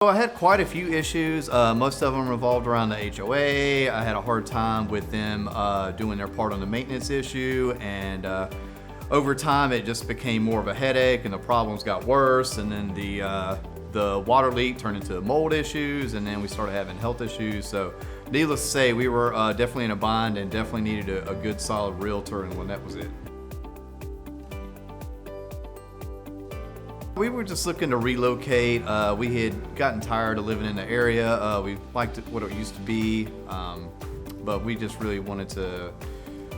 So I had quite a few issues. Most of them revolved around the HOA. I had a hard time with them doing their part on the maintenance issue, and over time it just became more of a headache, and the problems got worse. And then the water leak turned into mold issues, and then we started having health issues. So needless to say, we were definitely in a bind and definitely needed a good solid realtor, and Lynette was it. We were just looking to relocate. We had gotten tired of living in the area. We liked what it used to be, but we just really wanted to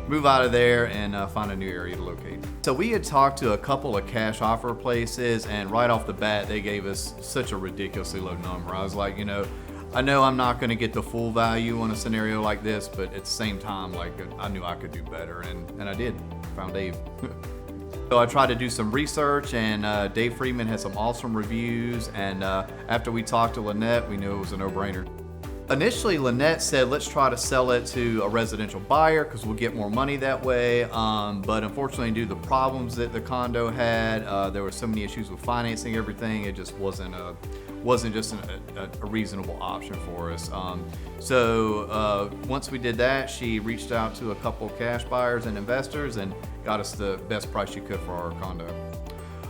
move out of there and find a new area to locate. So we had talked to a couple of cash offer places, and right off the bat, they gave us such a ridiculously low number. I was like, I know I'm not gonna get the full value on a scenario like this, but at the same time, like, I knew I could do better, and I did. Found Dave. So I tried to do some research, and Dave Friedman had some awesome reviews, and after we talked to Lynette, we knew it was a no-brainer. Initially, Lynette said, let's try to sell it to a residential buyer because we'll get more money that way, but unfortunately, due to the problems that the condo had, there were so many issues with financing everything, it just wasn't just a reasonable option for us. So once we did that, she reached out to a couple of cash buyers and investors and got us the best price she could for our condo.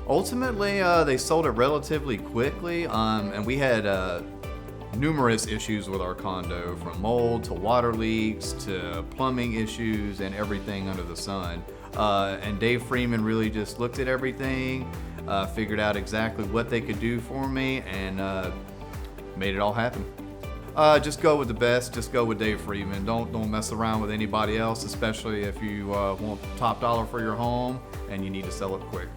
Ultimately, they sold it relatively quickly, and we had numerous issues with our condo, from mold to water leaks to plumbing issues and everything under the sun. And Dave Friedman really just looked at everything, figured out exactly what they could do for me, and made it all happen. Just go with the best. Just go with Dave Friedman. Don't mess around with anybody else, especially if you want top dollar for your home and you need to sell it quick.